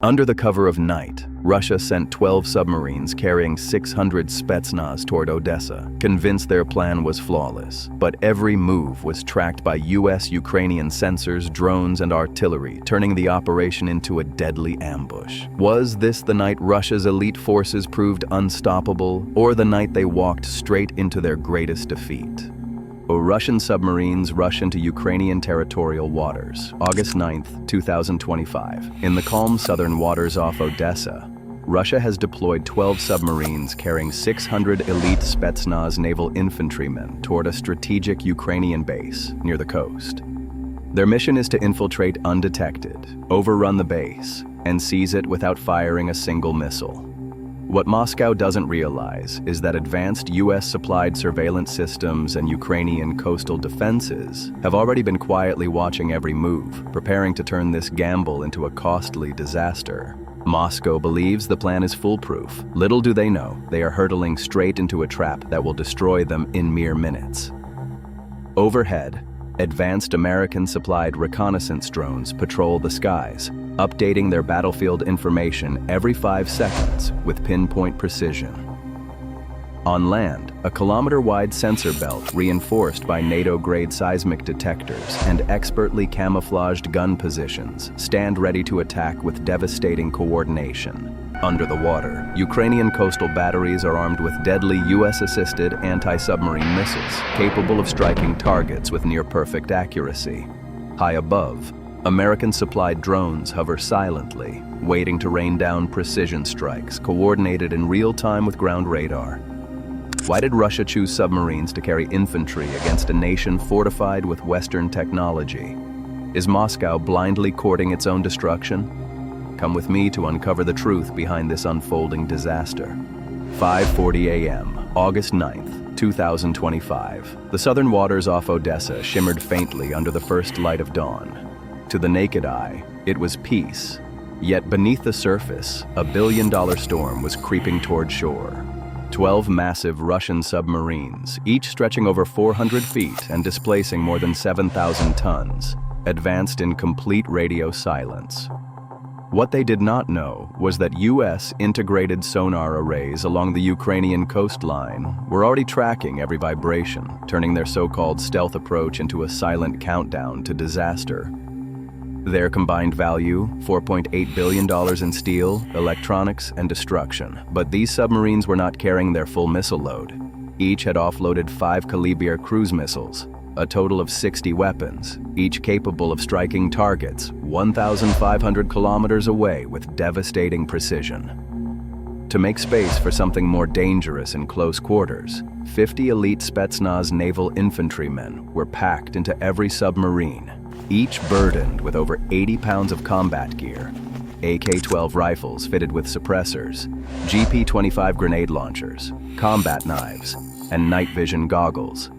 Under the cover of night, Russia sent 12 submarines carrying 600 Spetsnaz toward Odessa, convinced their plan was flawless. But every move was tracked by US-Ukrainian sensors, drones, and artillery, turning the operation into a deadly ambush. Was this the night Russia's elite forces proved unstoppable, or the night they walked straight into their greatest defeat? Russian submarines rush into Ukrainian territorial waters, August 9, 2025. In the calm southern waters off Odessa, Russia has deployed 12 submarines carrying 600 elite Spetsnaz naval infantrymen toward a strategic Ukrainian base near the coast. Their mission is to infiltrate undetected, overrun the base, and seize it without firing a single missile. What Moscow doesn't realize is that advanced US-supplied surveillance systems and Ukrainian coastal defenses have already been quietly watching every move, preparing to turn this gamble into a costly disaster. Moscow believes the plan is foolproof. Little do they know, they are hurtling straight into a trap that will destroy them in mere minutes. Overhead, advanced American-supplied reconnaissance drones patrol the skies, updating their battlefield information every 5 seconds with pinpoint precision. On land, a kilometer-wide sensor belt reinforced by NATO-grade seismic detectors and expertly camouflaged gun positions stand ready to attack with devastating coordination. Under the water, Ukrainian coastal batteries are armed with deadly US-assisted anti-submarine missiles, capable of striking targets with near-perfect accuracy. High above, American-supplied drones hover silently, waiting to rain down precision strikes, coordinated in real time with ground radar. Why did Russia choose submarines to carry infantry against a nation fortified with Western technology? Is Moscow blindly courting its own destruction? Come with me to uncover the truth behind this unfolding disaster. 5:40 a.m., August 9th, 2025. The southern waters off Odessa shimmered faintly under the first light of dawn. To the naked eye, it was peace. Yet beneath the surface, a billion-dollar storm was creeping toward shore. 12 massive Russian submarines, each stretching over 400 feet and displacing more than 7,000 tons, advanced in complete radio silence. What they did not know was that US integrated sonar arrays along the Ukrainian coastline were already tracking every vibration, turning their so-called stealth approach into a silent countdown to disaster. Their combined value, $4.8 billion in steel, electronics, and destruction. But these submarines were not carrying their full missile load. Each had offloaded 5 Kaliber cruise missiles, a total of 60 weapons, each capable of striking targets 1,500 kilometers away with devastating precision. To make space for something more dangerous in close quarters, 50 elite Spetsnaz naval infantrymen were packed into every submarine, each burdened with over 80 pounds of combat gear, AK-12 rifles fitted with suppressors, GP-25 grenade launchers, combat knives, and night vision goggles.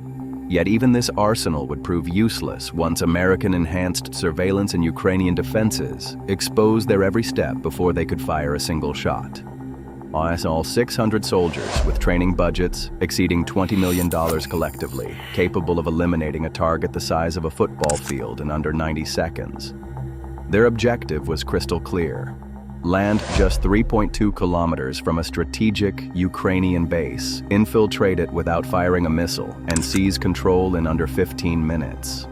Yet even this arsenal would prove useless once American-enhanced surveillance and Ukrainian defenses exposed their every step before they could fire a single shot. All 600 soldiers with training budgets exceeding $20 million collectively, capable of eliminating a target the size of a football field in under 90 seconds. Their objective was crystal clear: land just 3.2 kilometers from a strategic Ukrainian base, infiltrate it without firing a missile, and seize control in under 15 minutes.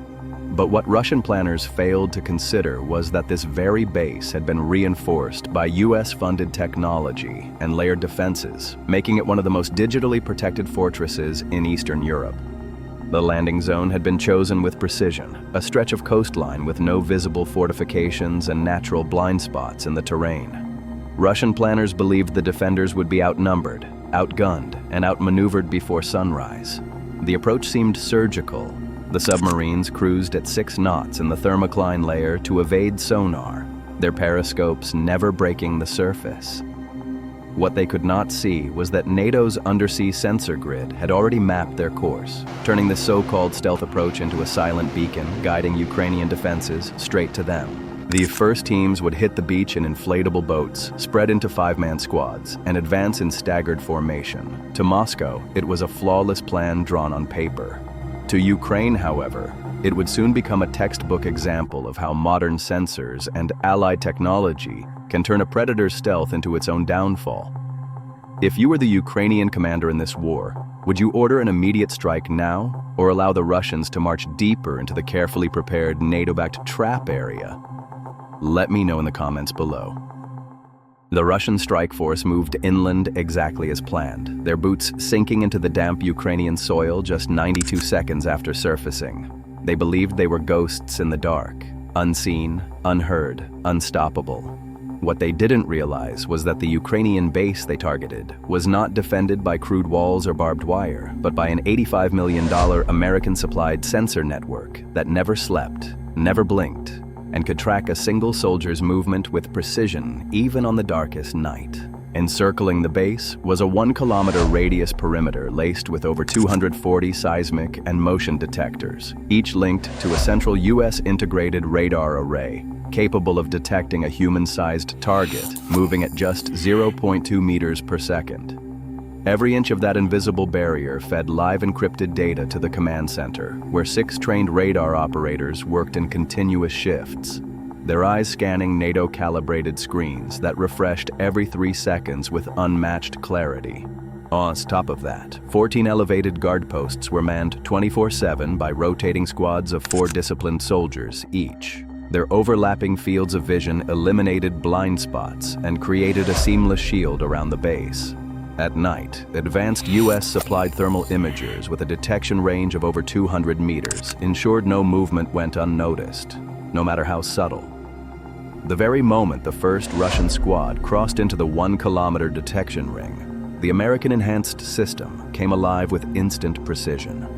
But what Russian planners failed to consider was that this very base had been reinforced by US-funded technology and layered defenses, making it one of the most digitally protected fortresses in Eastern Europe. The landing zone had been chosen with precision, a stretch of coastline with no visible fortifications and natural blind spots in the terrain. Russian planners believed the defenders would be outnumbered, outgunned, and outmaneuvered before sunrise. The approach seemed surgical. The submarines cruised at 6 knots in the thermocline layer to evade sonar, their periscopes never breaking the surface. What they could not see was that NATO's undersea sensor grid had already mapped their course, turning the so-called stealth approach into a silent beacon, guiding Ukrainian defenses straight to them. The first teams would hit the beach in inflatable boats, spread into 5-man squads, and advance in staggered formation. To Moscow, it was a flawless plan drawn on paper. To Ukraine, however, it would soon become a textbook example of how modern sensors and allied technology can turn a predator's stealth into its own downfall. If you were the Ukrainian commander in this war, would you order an immediate strike now, or allow the Russians to march deeper into the carefully prepared NATO-backed trap area? Let me know in the comments below. The Russian strike force moved inland exactly as planned, their boots sinking into the damp Ukrainian soil just 92 seconds after surfacing. They believed they were ghosts in the dark, unseen, unheard, unstoppable. What they didn't realize was that the Ukrainian base they targeted was not defended by crude walls or barbed wire, but by an $85 million American-supplied sensor network that never slept, never blinked, and could track a single soldier's movement with precision even on the darkest night. Encircling the base was a 1-kilometer radius perimeter laced with over 240 seismic and motion detectors, each linked to a central U.S. integrated radar array, capable of detecting a human-sized target moving at just 0.2 meters per second. Every inch of that invisible barrier fed live encrypted data to the command center, where 6 trained radar operators worked in continuous shifts, their eyes scanning NATO-calibrated screens that refreshed every 3 seconds with unmatched clarity. On top of that, 14 elevated guard posts were manned 24/7 by rotating squads of 4 disciplined soldiers each. Their overlapping fields of vision eliminated blind spots and created a seamless shield around the base. At night, advanced U.S.-supplied thermal imagers with a detection range of over 200 meters ensured no movement went unnoticed, no matter how subtle. The very moment the first Russian squad crossed into the 1-kilometer detection ring, the American-enhanced system came alive with instant precision.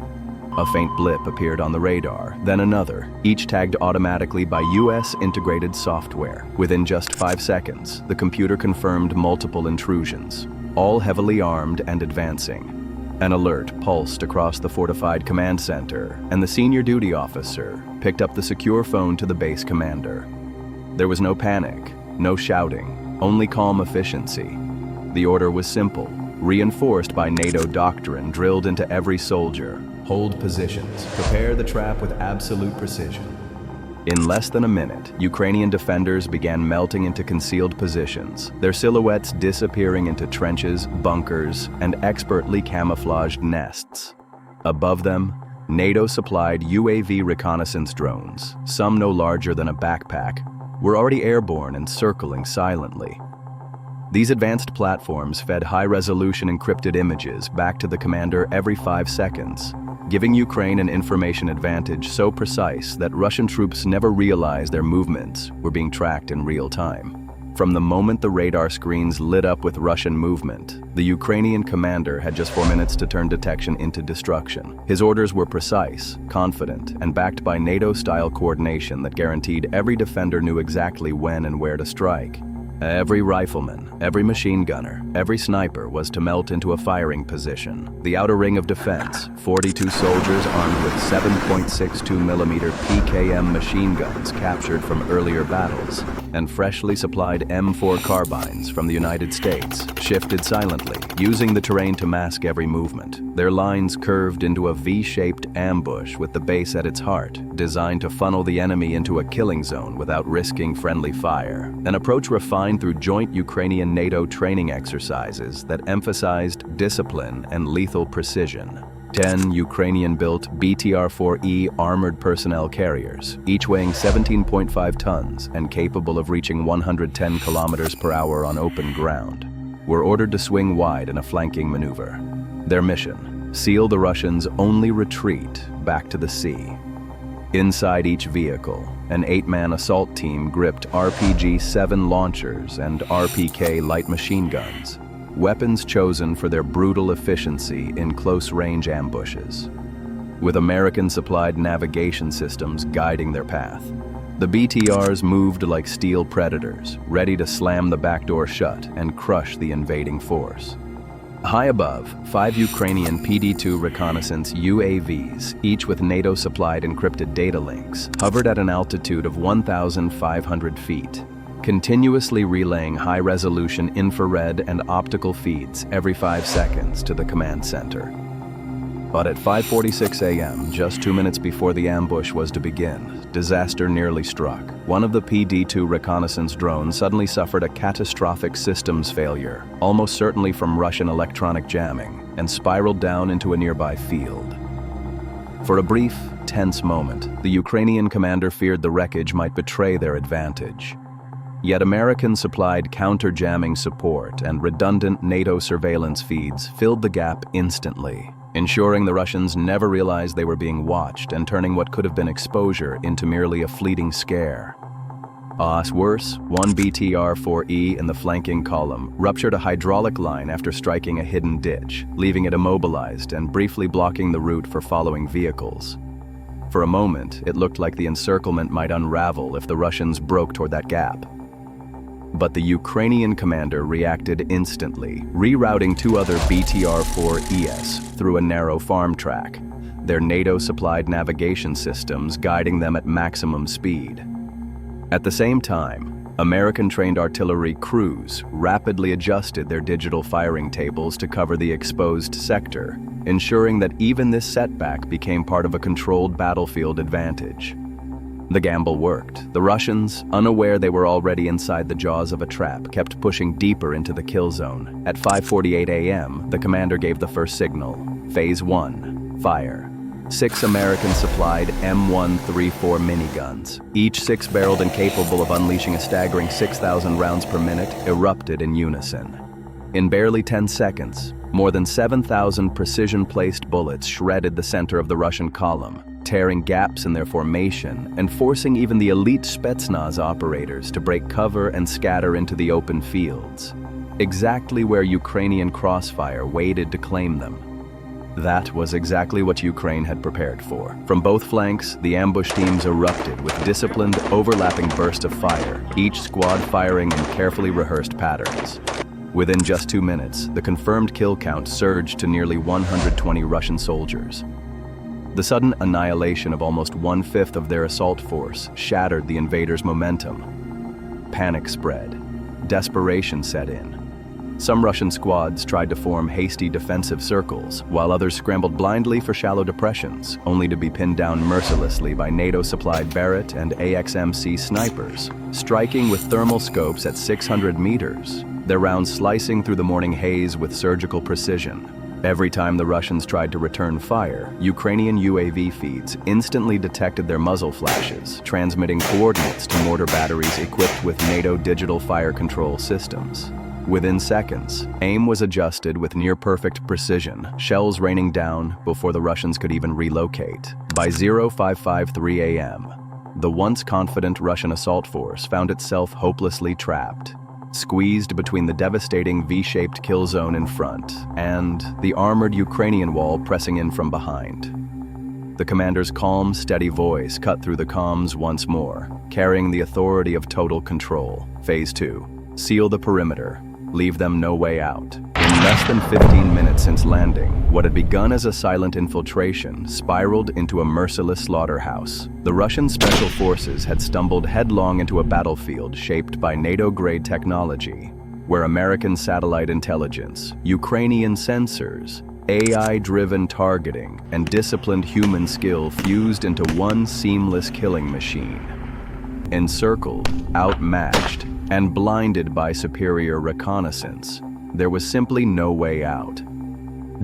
A faint blip appeared on the radar, then another, each tagged automatically by U.S. integrated software. Within just 5 seconds, the computer confirmed multiple intrusions, all heavily armed and advancing. An alert pulsed across the fortified command center, and the senior duty officer picked up the secure phone to the base commander. There was no panic, no shouting, only calm efficiency. The order was simple, reinforced by NATO doctrine drilled into every soldier. Hold positions. Prepare the trap with absolute precision. In less than a minute, Ukrainian defenders began melting into concealed positions, their silhouettes disappearing into trenches, bunkers, and expertly camouflaged nests. Above them, NATO-supplied UAV reconnaissance drones, some no larger than a backpack, were already airborne and circling silently. These advanced platforms fed high-resolution encrypted images back to the commander every 5 seconds, giving Ukraine an information advantage so precise that Russian troops never realized their movements were being tracked in real time. From the moment the radar screens lit up with Russian movement, the Ukrainian commander had just 4 minutes to turn detection into destruction. His orders were precise, confident, and backed by NATO-style coordination that guaranteed every defender knew exactly when and where to strike. Every rifleman, every machine gunner, every sniper was to melt into a firing position. The outer ring of defense, 42 soldiers armed with 7.62mm PKM machine guns captured from earlier battles, and freshly supplied M4 carbines from the United States, shifted silently, using the terrain to mask every movement. Their lines curved into a V-shaped ambush with the base at its heart, designed to funnel the enemy into a killing zone without risking friendly fire. An approach refined through joint Ukrainian-NATO training exercises that emphasized discipline and lethal precision. 10 Ukrainian-built BTR-4E armored personnel carriers, each weighing 17.5 tons and capable of reaching 110 kilometers per hour on open ground, were ordered to swing wide in a flanking maneuver. Their mission: seal the Russians' only retreat back to the sea. Inside each vehicle, an 8-man assault team gripped RPG-7 launchers and RPK light machine guns, weapons chosen for their brutal efficiency in close-range ambushes. With American-supplied navigation systems guiding their path, the BTRs moved like steel predators, ready to slam the back door shut and crush the invading force. High above, 5 Ukrainian PD-2 reconnaissance UAVs, each with NATO-supplied encrypted data links, hovered at an altitude of 1,500 feet, continuously relaying high-resolution infrared and optical feeds every 5 seconds to the command center. But at 5:46 a.m., just 2 minutes before the ambush was to begin, disaster nearly struck. One of the PD-2 reconnaissance drones suddenly suffered a catastrophic systems failure, almost certainly from Russian electronic jamming, and spiraled down into a nearby field. For a brief, tense moment, the Ukrainian commander feared the wreckage might betray their advantage. Yet American-supplied counter-jamming support and redundant NATO surveillance feeds filled the gap instantly, ensuring the Russians never realized they were being watched and turning what could have been exposure into merely a fleeting scare. Worse, one BTR-4E in the flanking column ruptured a hydraulic line after striking a hidden ditch, leaving it immobilized and briefly blocking the route for following vehicles. For a moment, it looked like the encirclement might unravel if the Russians broke toward that gap. But the Ukrainian commander reacted instantly, rerouting two other BTR-4Es through a narrow farm track, their NATO-supplied navigation systems guiding them at maximum speed. At the same time, American-trained artillery crews rapidly adjusted their digital firing tables to cover the exposed sector, ensuring that even this setback became part of a controlled battlefield advantage. The gamble worked. The Russians, unaware they were already inside the jaws of a trap, kept pushing deeper into the kill zone. At 5:48 a.m., the commander gave the first signal. Phase 1, fire. 6 American-supplied M134 miniguns, each 6-barreled and capable of unleashing a staggering 6,000 rounds per minute, erupted in unison. In barely 10 seconds, more than 7,000 precision-placed bullets shredded the center of the Russian column, tearing gaps in their formation and forcing even the elite Spetsnaz operators to break cover and scatter into the open fields, exactly where Ukrainian crossfire waited to claim them. That was exactly what Ukraine had prepared for. From both flanks, the ambush teams erupted with disciplined, overlapping bursts of fire, each squad firing in carefully rehearsed patterns. Within just 2 minutes, the confirmed kill count surged to nearly 120 Russian soldiers. The sudden annihilation of almost 1/5 of their assault force shattered the invaders' momentum. Panic spread. Desperation set in. Some Russian squads tried to form hasty defensive circles, while others scrambled blindly for shallow depressions, only to be pinned down mercilessly by NATO-supplied Barrett and AXMC snipers, striking with thermal scopes at 600 meters, their rounds slicing through the morning haze with surgical precision. Every time the Russians tried to return fire, Ukrainian UAV feeds instantly detected their muzzle flashes, transmitting coordinates to mortar batteries equipped with NATO digital fire control systems. Within seconds, aim was adjusted with near-perfect precision, shells raining down before the Russians could even relocate. By 05:53 a.m., the once confident Russian assault force found itself hopelessly trapped, squeezed between the devastating V-shaped kill zone in front and the armored Ukrainian wall pressing in from behind. The commander's calm, steady voice cut through the comms once more, carrying the authority of total control. Phase 2. Seal the perimeter. Leave them no way out. In less than 15 minutes since landing, what had begun as a silent infiltration spiraled into a merciless slaughterhouse. The Russian special forces had stumbled headlong into a battlefield shaped by NATO-grade technology, where American satellite intelligence, Ukrainian sensors, AI-driven targeting, and disciplined human skill fused into one seamless killing machine. Encircled, outmatched, and blinded by superior reconnaissance, there was simply no way out.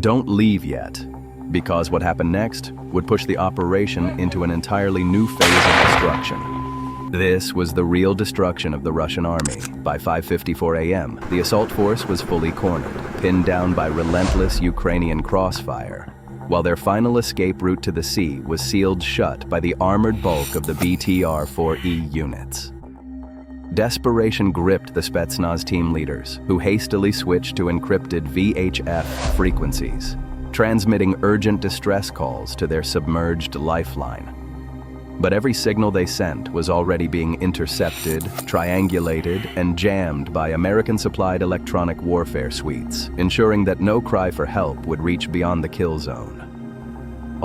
Don't leave yet, because what happened next would push the operation into an entirely new phase of destruction. This was the real destruction of the Russian army. By 5:54 a.m., the assault force was fully cornered, pinned down by relentless Ukrainian crossfire, while their final escape route to the sea was sealed shut by the armored bulk of the BTR-4E units. Desperation gripped the Spetsnaz team leaders, who hastily switched to encrypted VHF frequencies, transmitting urgent distress calls to their submerged lifeline. But every signal they sent was already being intercepted, triangulated, and jammed by American-supplied electronic warfare suites, ensuring that no cry for help would reach beyond the kill zone.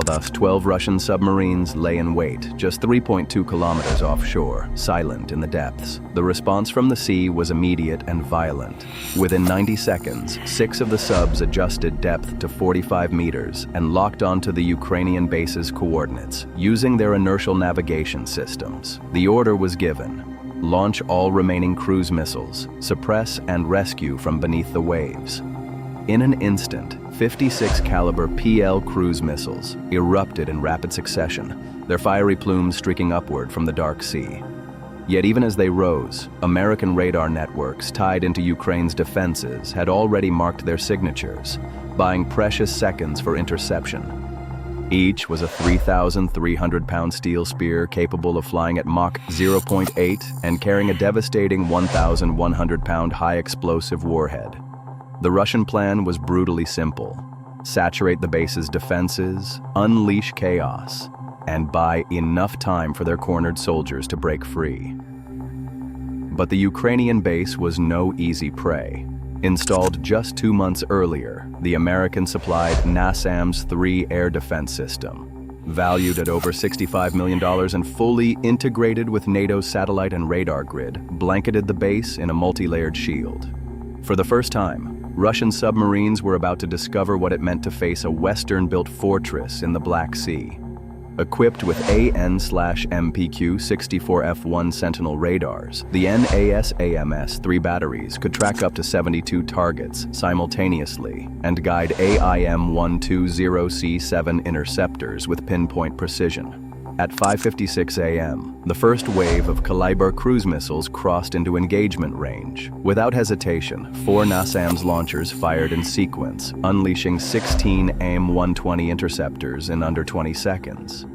Thus, 12 Russian submarines lay in wait, just 3.2 kilometers offshore, silent in the depths. The response from the sea was immediate and violent. Within 90 seconds, 6 of the subs adjusted depth to 45 meters and locked onto the Ukrainian base's coordinates, using their inertial navigation systems. The order was given: launch all remaining cruise missiles, suppress and rescue from beneath the waves. In an instant, 56 caliber PL cruise missiles erupted in rapid succession, their fiery plumes streaking upward from the dark sea. Yet even as they rose, American radar networks tied into Ukraine's defenses had already marked their signatures, buying precious seconds for interception. Each was a 3,300-pound steel spear capable of flying at Mach 0.8 and carrying a devastating 1,100-pound high-explosive warhead. The Russian plan was brutally simple: saturate the base's defenses, unleash chaos, and buy enough time for their cornered soldiers to break free. But the Ukrainian base was no easy prey. Installed just 2 months earlier, the American-supplied NASAMS 3 air defense system, valued at over $65 million and fully integrated with NATO's satellite and radar grid, blanketed the base in a multi-layered shield. For the first time, Russian submarines were about to discover what it meant to face a Western-built fortress in the Black Sea. Equipped with AN/MPQ-64F1 Sentinel radars, the NASAMS-3 batteries could track up to 72 targets simultaneously and guide AIM-120C7 interceptors with pinpoint precision. At 5:56 a.m., the first wave of Kaliber cruise missiles crossed into engagement range. Without hesitation, 4 NASAMS launchers fired in sequence, unleashing 16 AIM-120 interceptors in under 20 seconds.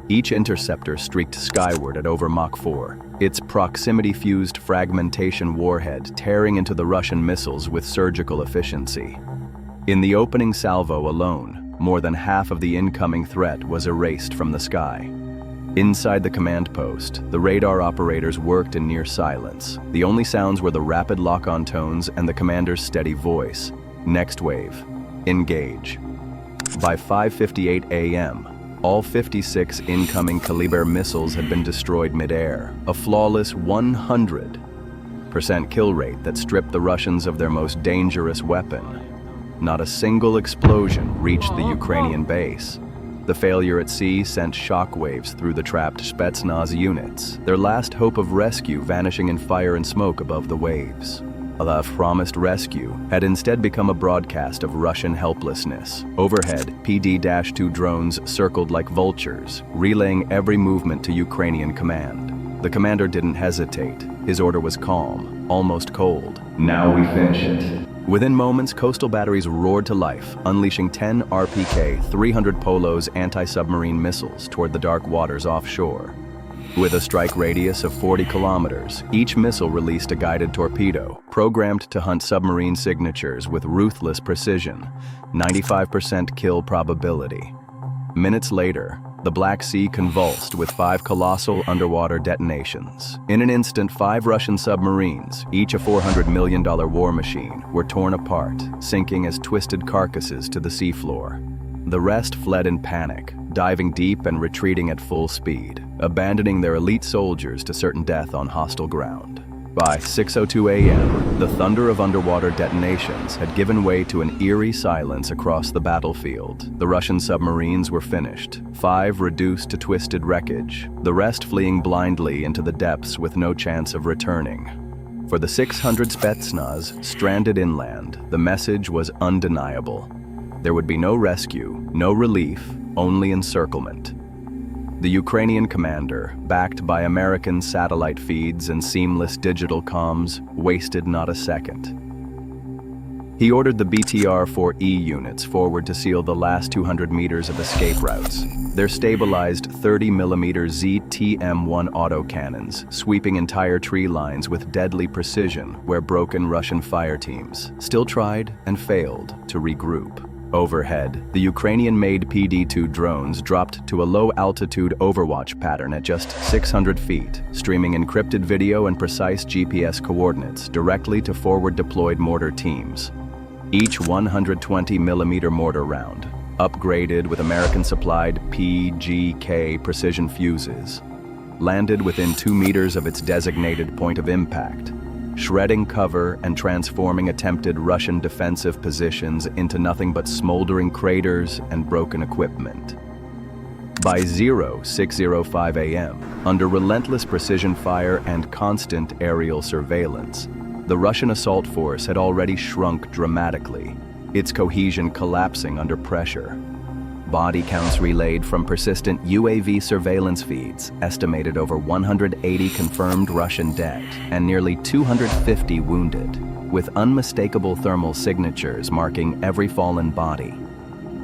Each interceptor streaked skyward at over Mach 4, its proximity-fused fragmentation warhead tearing into the Russian missiles with surgical efficiency. In the opening salvo alone, more than half of the incoming threat was erased from the sky. Inside the command post, the radar operators worked in near silence. The only sounds were the rapid lock-on tones and the commander's steady voice. Next wave. Engage. By 5:58 a.m., all 56 incoming Kaliber missiles had been destroyed mid-air, a flawless 100% kill rate that stripped the Russians of their most dangerous weapon. Not a single explosion reached the Ukrainian base. The failure at sea sent shockwaves through the trapped Spetsnaz units, their last hope of rescue vanishing in fire and smoke above the waves. The promised rescue had instead become a broadcast of Russian helplessness. Overhead, PD-2 drones circled like vultures, relaying every movement to Ukrainian command. The commander didn't hesitate. His order was calm, almost cold. Now we finish it. Within moments, coastal batteries roared to life, unleashing 10 RPK 300 Polos anti-submarine missiles toward the dark waters offshore. With a strike radius of 40 kilometers, each missile released a guided torpedo, programmed to hunt submarine signatures with ruthless precision, 95% kill probability. Minutes later, the Black Sea convulsed with 5 colossal underwater detonations. In an instant, 5 Russian submarines, each a $400 million war machine, were torn apart, sinking as twisted carcasses to the seafloor. The rest fled in panic, diving deep and retreating at full speed, abandoning their elite soldiers to certain death on hostile ground. By 6:02 a.m., the thunder of underwater detonations had given way to an eerie silence across the battlefield. The Russian submarines were finished, 5 reduced to twisted wreckage, the rest fleeing blindly into the depths with no chance of returning. For the 600 Spetsnaz stranded inland, the message was undeniable. There would be no rescue, no relief, only encirclement. The Ukrainian commander, backed by American satellite feeds and seamless digital comms, wasted not a second. He ordered the BTR-4E units forward to seal the last 200 meters of escape routes, their stabilized 30mm ZTM-1 autocannons sweeping entire tree lines with deadly precision where broken Russian fire teams still tried and failed to regroup. Overhead, the Ukrainian-made PD-2 drones dropped to a low-altitude overwatch pattern at just 600 feet, streaming encrypted video and precise GPS coordinates directly to forward-deployed mortar teams. Each 120mm mortar round, upgraded with American-supplied PGK precision fuses, landed within 2 meters of its designated point of impact, shredding cover and transforming attempted Russian defensive positions into nothing but smoldering craters and broken equipment. By 06:05 a.m., under relentless precision fire and constant aerial surveillance, the Russian assault force had already shrunk dramatically, its cohesion collapsing under pressure. Body counts relayed from persistent UAV surveillance feeds estimated over 180 confirmed Russian dead and nearly 250 wounded, with unmistakable thermal signatures marking every fallen body.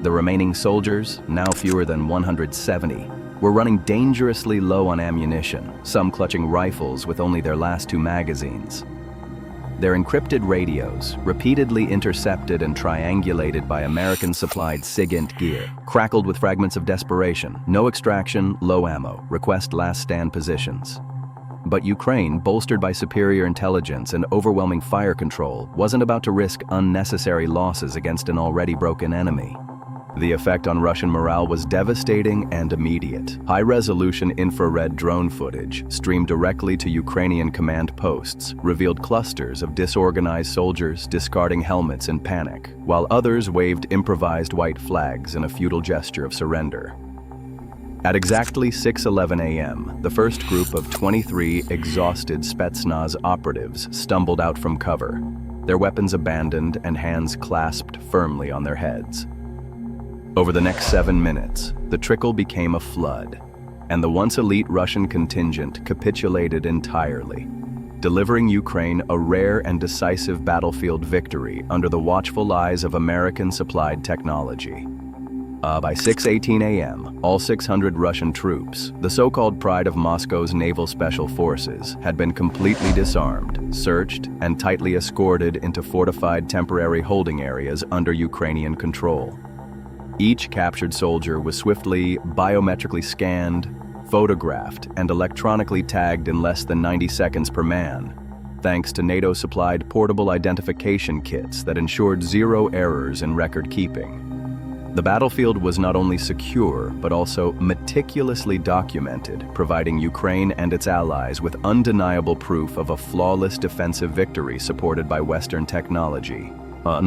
The remaining soldiers, now fewer than 170, were running dangerously low on ammunition, some clutching rifles with only their last 2 magazines. Their encrypted radios, repeatedly intercepted and triangulated by American-supplied SIGINT gear, crackled with fragments of desperation: no extraction, low ammo, request last stand positions. But Ukraine, bolstered by superior intelligence and overwhelming fire control, wasn't about to risk unnecessary losses against an already broken enemy. The effect on Russian morale was devastating and immediate. High-resolution infrared drone footage, streamed directly to Ukrainian command posts, revealed clusters of disorganized soldiers discarding helmets in panic, while others waved improvised white flags in a futile gesture of surrender. At exactly 6:11 a.m., the first group of 23 exhausted Spetsnaz operatives stumbled out from cover, their weapons abandoned and hands clasped firmly on their heads. Over the next 7 minutes, the trickle became a flood, and the once elite Russian contingent capitulated entirely, delivering Ukraine a rare and decisive battlefield victory under the watchful eyes of American-supplied technology. By 6:18 a.m., all 600 Russian troops, the so-called pride of Moscow's naval special forces, had been completely disarmed, searched, and tightly escorted into fortified temporary holding areas under Ukrainian control. Each captured soldier was swiftly biometrically scanned, photographed, and electronically tagged in less than 90 seconds per man, thanks to NATO-supplied portable identification kits that ensured 0 errors in record-keeping. The battlefield was not only secure, but also meticulously documented, providing Ukraine and its allies with undeniable proof of a flawless defensive victory supported by Western technology.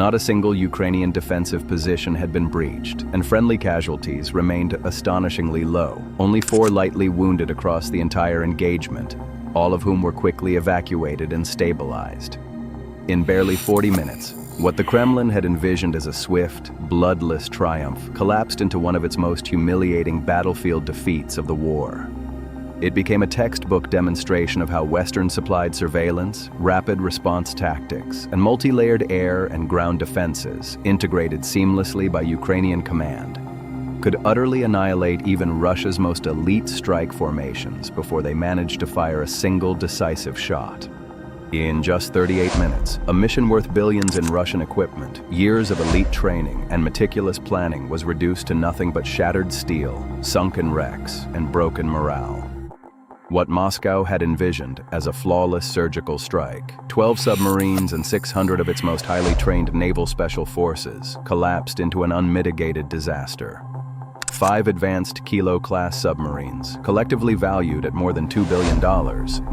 Not a single Ukrainian defensive position had been breached, and friendly casualties remained astonishingly low, only 4 lightly wounded across the entire engagement, all of whom were quickly evacuated and stabilized. In barely 40 minutes, what the Kremlin had envisioned as a swift, bloodless triumph collapsed into one of its most humiliating battlefield defeats of the war. It became a textbook demonstration of how Western-supplied surveillance, rapid response tactics, and multi-layered air and ground defenses, integrated seamlessly by Ukrainian command, could utterly annihilate even Russia's most elite strike formations before they managed to fire a single decisive shot. In just 38 minutes, a mission worth billions in Russian equipment, years of elite training, and meticulous planning was reduced to nothing but shattered steel, sunken wrecks, and broken morale. What Moscow had envisioned as a flawless surgical strike, 12 submarines and 600 of its most highly trained naval special forces, collapsed into an unmitigated disaster. 5 advanced Kilo-class submarines, collectively valued at more than $2 billion,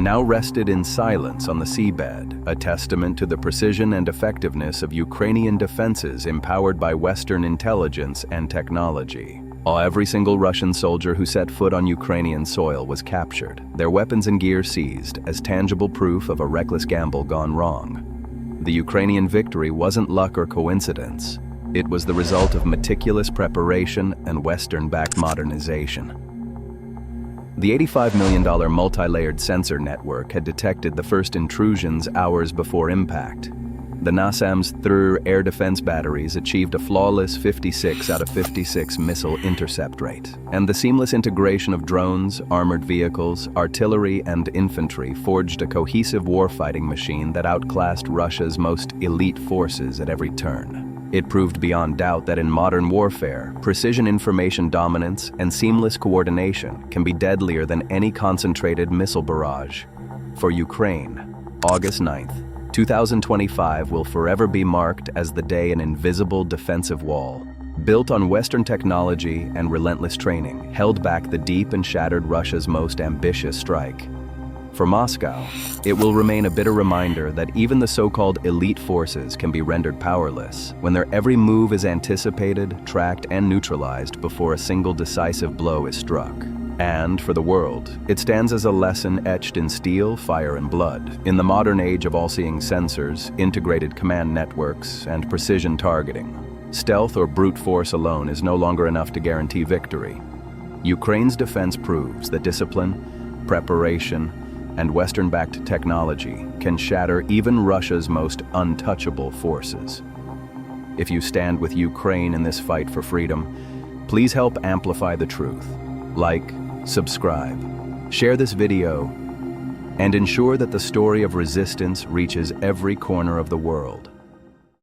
now rested in silence on the seabed, a testament to the precision and effectiveness of Ukrainian defenses empowered by Western intelligence and technology. Every single Russian soldier who set foot on Ukrainian soil was captured, their weapons and gear seized as tangible proof of a reckless gamble gone wrong. The Ukrainian victory wasn't luck or coincidence. It was the result of meticulous preparation and Western-backed modernization. The $85 million multi-layered sensor network had detected the first intrusions hours before impact. The NASAMS THR air defense batteries achieved a flawless 56 out of 56 missile intercept rate, and the seamless integration of drones, armored vehicles, artillery, and infantry forged a cohesive warfighting machine that outclassed Russia's most elite forces at every turn. It proved beyond doubt that in modern warfare, precision information dominance and seamless coordination can be deadlier than any concentrated missile barrage. For Ukraine, August 9th, 2025 will forever be marked as the day an invisible defensive wall, built on Western technology and relentless training, held back the deep and shattered Russia's most ambitious strike. For Moscow, it will remain a bitter reminder that even the so-called elite forces can be rendered powerless when their every move is anticipated, tracked, and neutralized before a single decisive blow is struck. And for the world, it stands as a lesson etched in steel, fire, and blood. In the modern age of all-seeing sensors, integrated command networks, and precision targeting, stealth or brute force alone is no longer enough to guarantee victory. Ukraine's defense proves that discipline, preparation, and Western-backed technology can shatter even Russia's most untouchable forces. If you stand with Ukraine in this fight for freedom, please help amplify the truth. Like, subscribe, share this video, and ensure that the story of resistance reaches every corner of the world.